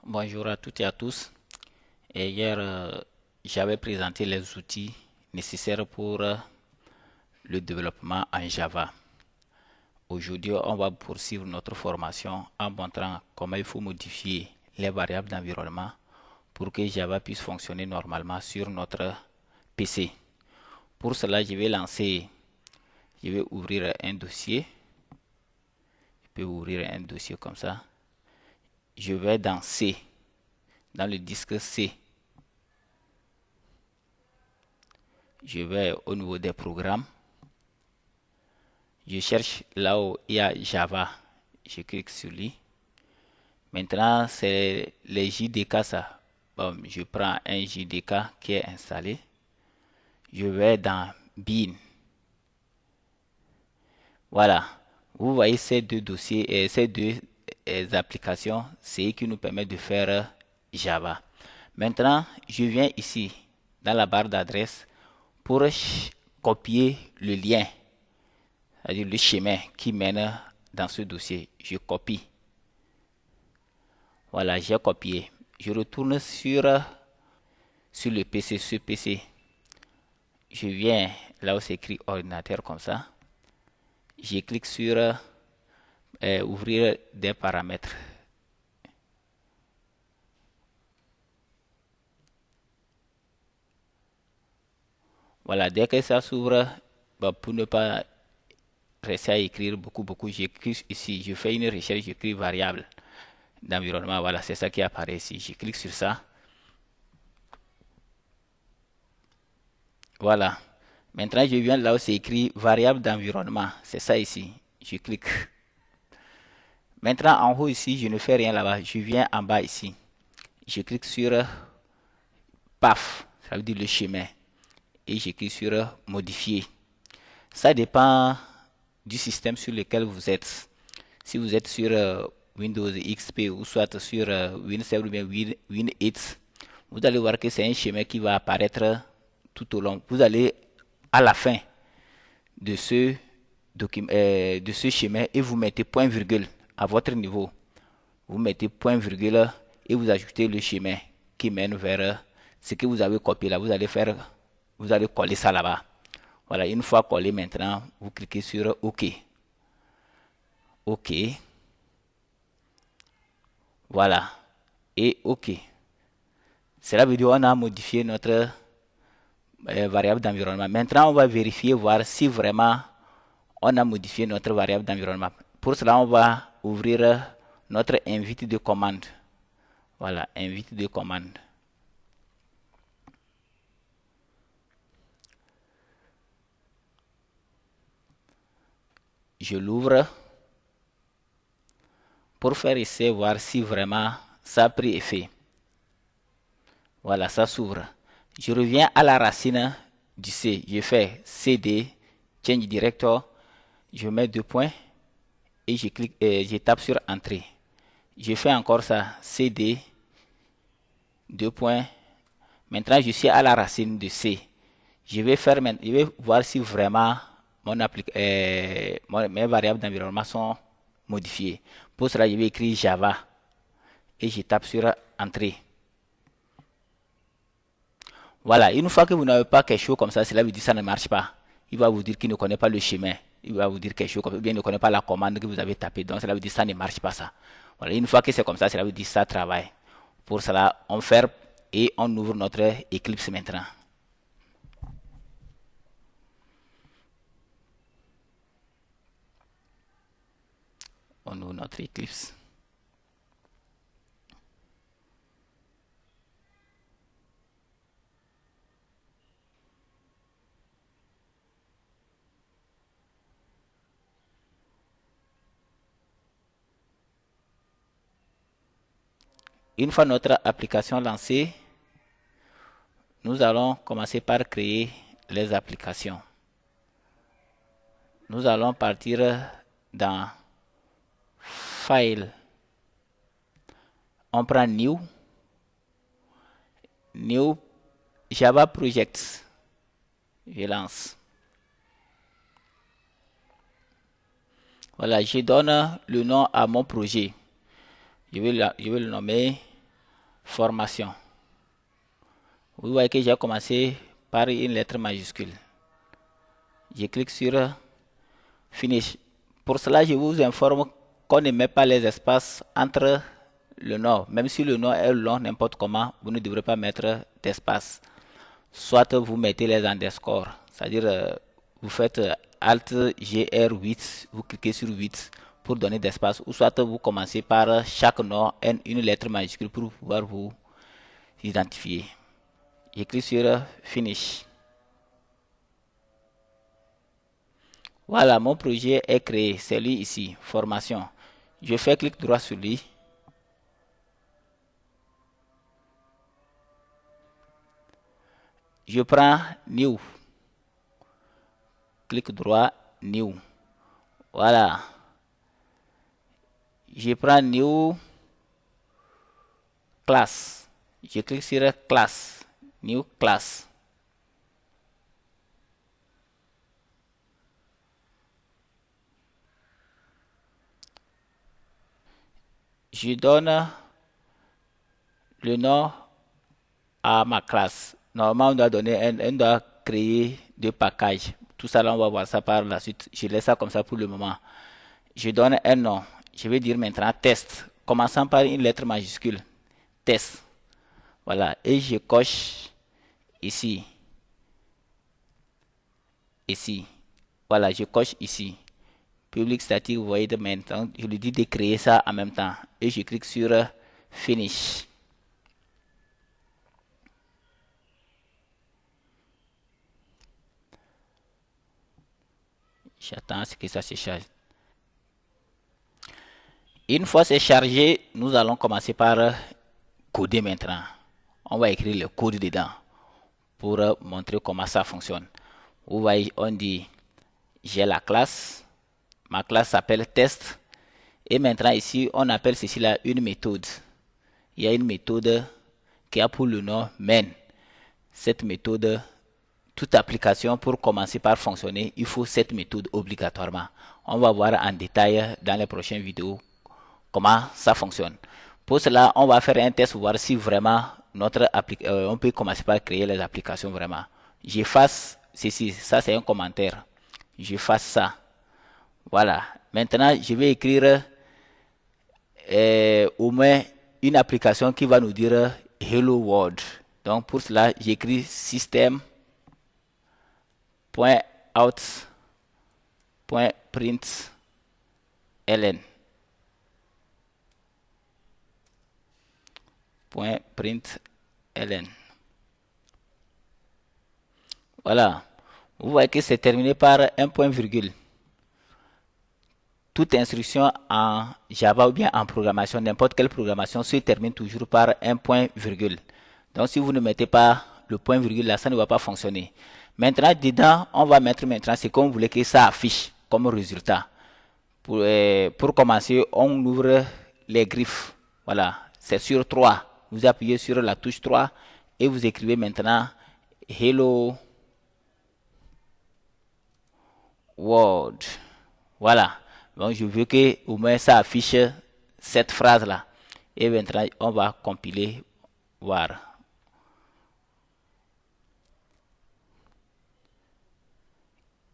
Bonjour à toutes et à tous. Et hier, j'avais présenté les outils nécessaires pour le développement en Java. Aujourd'hui, on va poursuivre notre formation en montrant comment il faut modifier les variables d'environnement pour que Java puisse fonctionner normalement sur notre PC. Pour cela, je vais ouvrir un dossier. Je peux ouvrir un dossier comme ça. Je vais dans C, dans le disque C. Je vais au niveau des programmes. Je cherche là où il y a Java. Je clique sur lui. Maintenant, c'est les JDK ça. Bon, je prends un JDK qui est installé. Je vais dans Bin. Voilà. Vous voyez ces deux dossiers et ces deux applications, c'est ce qui nous permet de faire Java. Maintenant, je viens ici dans la barre d'adresse pour copier le lien, c'est-à-dire le chemin qui mène dans ce dossier. Je copie. Voilà, j'ai copié. Je retourne sur le PC, ce PC. Je viens là où c'est écrit ordinateur comme ça. Je clique sur ouvrir des paramètres. Voilà, dès que ça s'ouvre, bah, pour ne pas rester à écrire beaucoup, j'écris ici. Je fais une recherche, j'écris variable d'environnement. Voilà, c'est ça qui apparaît ici. Je clique sur ça. Voilà. Maintenant, je viens là où c'est écrit variable d'environnement. C'est ça ici. Je clique. Maintenant, en haut ici, je ne fais rien là-bas. Je viens en bas ici. Je clique sur PAF. Ça veut dire le chemin. Et je clique sur modifier. Ça dépend du système sur lequel vous êtes. Si vous êtes sur Windows XP ou soit sur Windows 7 ou bien Win 8, vous allez voir que c'est un schéma qui va apparaître tout au long. Vous allez à la fin de de ce schéma et vous mettez point virgule à votre niveau. Vous mettez point virgule et vous ajoutez le chemin qui mène vers ce que vous avez copié là. Vous allez coller ça là-bas. Voilà, une fois collé maintenant, vous cliquez sur OK. OK. Voilà. Et OK. Cela veut dire qu'on a modifié notre variable d'environnement. Maintenant, on va vérifier, voir si vraiment on a modifié notre variable d'environnement. Pour cela, on va ouvrir notre invite de commande. Voilà, invite de commande. Je l'ouvre pour faire essayer, voir si vraiment ça a pris effet. Voilà, ça s'ouvre. Je reviens à la racine du C. Je fais CD, Change Director. Je mets deux points et je clique, je tape sur Entrée. Je fais encore ça, CD, deux points. Maintenant, je suis à la racine de C. Je vais voir si vraiment mes variables d'environnement sont modifiées. Pour cela, je vais écrire Java et je tape sur Entrée. Voilà, une fois que vous n'avez pas quelque chose comme ça, cela veut dire que ça ne marche pas. Il va vous dire qu'il ne connaît pas le chemin. Il va vous dire quelque chose comme ça, ou bien il ne connaît pas la commande que vous avez tapée. Donc, cela veut dire que ça ne marche pas ça. Voilà, une fois que c'est comme ça, cela veut dire que ça travaille. Pour cela, on ferme et on ouvre notre Eclipse maintenant. On ouvre notre Eclipse. Une fois notre application lancée, nous allons commencer par créer les applications. Nous allons partir dans File. On prend New Java Project. Je lance. Voilà, je donne le nom à mon projet. Je vais le nommer formation. Vous voyez que j'ai commencé par une lettre majuscule. Je clique sur Finish. Pour cela, je vous informe qu'on ne met pas les espaces entre le nom. Même si le nom est long, n'importe comment, vous ne devrez pas mettre d'espace. Soit vous mettez les underscores, c'est-à-dire vous faites Alt GR8, vous cliquez sur 8 pour donner d'espace, ou soit vous commencez par chaque nom une lettre majuscule pour pouvoir vous identifier. Je clique sur Finish. Voilà, mon projet est créé, c'est lui ici, formation. Je fais clic droit sur lui. Je prends New. Clic droit, New. Voilà. Je prends New Class. Je clique sur Class. New Class. Je donne le nom à ma classe. Normalement, on doit créer deux packages. Tout ça, là, on va voir ça par la suite. Je laisse ça comme ça pour le moment. Je donne un nom. Je vais dire maintenant test, commençant par une lettre majuscule. Test. Voilà. Et je coche ici. Ici. Voilà, je coche ici. Public statique void maintenant. Je lui dis de créer ça en même temps. Et je clique sur Finish. J'attends ce que ça se charge. Une fois c'est chargé, nous allons commencer par coder maintenant. On va écrire le code dedans pour montrer comment ça fonctionne. Vous voyez, on dit j'ai la classe. Ma classe s'appelle test. Et maintenant ici, on appelle ceci là une méthode. Il y a une méthode qui a pour le nom main. Cette méthode, toute application pour commencer par fonctionner, il faut cette méthode obligatoirement. On va voir en détail dans les prochaines vidéos comment ça fonctionne. Pour cela, on va faire un test pour voir si vraiment on peut commencer par créer les applications vraiment. J'efface ceci, ça c'est un commentaire. J'efface ça. Voilà. Maintenant, je vais écrire au moins une application qui va nous dire Hello World. Donc pour cela, j'écris system.out.println. .println. Voilà. Vous voyez que c'est terminé par un point virgule. Toute instruction en Java ou bien en programmation, n'importe quelle programmation, se termine toujours par un point virgule. Donc si vous ne mettez pas le point virgule là, ça ne va pas fonctionner. Maintenant, dedans, on va mettre maintenant ce qu'on voulait que ça affiche comme résultat. Pour commencer, on ouvre les griffes. Voilà, c'est sur 3. Vous appuyez sur la touche 3 et vous écrivez maintenant Hello World. Voilà. Donc je veux que au moins ça affiche cette phrase là. Et maintenant on va compiler, voir.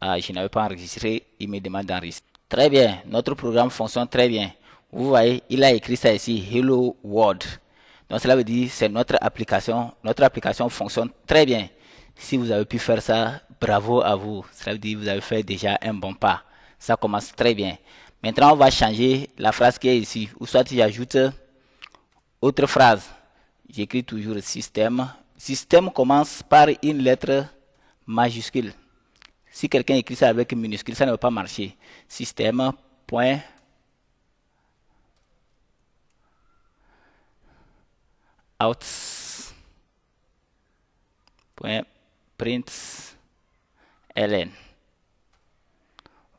Ah, je n'avais pas enregistré, il me demande d'enregistrer. Très bien, notre programme fonctionne très bien. Vous voyez, il a écrit ça ici, Hello World. Donc cela veut dire c'est notre application. Notre application fonctionne très bien. Si vous avez pu faire ça, bravo à vous. Cela veut dire que vous avez fait déjà un bon pas. Ça commence très bien. Maintenant, on va changer la phrase qui est ici. Ou soit j'ajoute autre phrase. J'écris toujours système. Système commence par une lettre majuscule. Si quelqu'un écrit ça avec une minuscule, ça ne va pas marcher. Système, point, out, point, print, ln.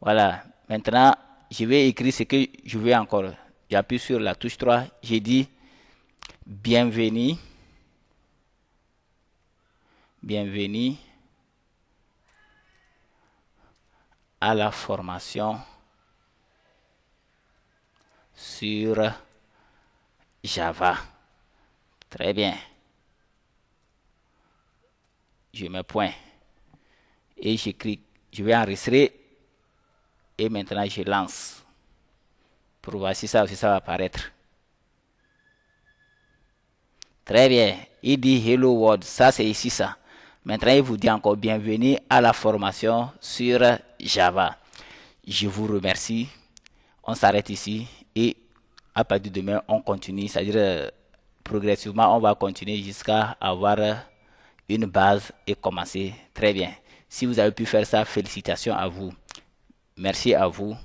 Voilà. Maintenant, je vais écrire ce que je veux encore. J'appuie sur la touche 3. J'ai dit bienvenue. Bienvenue à la formation sur Java. Très bien. Je mets point. Et j'écris, je vais enregistrer. Et maintenant, je lance. Pour voir si ça aussi, ça va apparaître. Très bien. Il dit Hello World. Ça, c'est ici, ça. Maintenant, il vous dit encore bienvenue à la formation sur Java. Je vous remercie. On s'arrête ici. Et à partir de demain, on continue. C'est-à-dire, progressivement, on va continuer jusqu'à avoir une base et commencer. Très bien. Si vous avez pu faire ça, félicitations à vous. Merci à vous.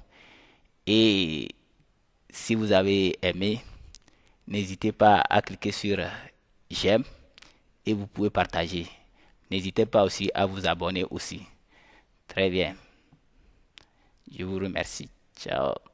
Et si vous avez aimé, n'hésitez pas à cliquer sur j'aime et vous pouvez partager. N'hésitez pas aussi à vous abonner aussi. Très bien. Je vous remercie. Ciao.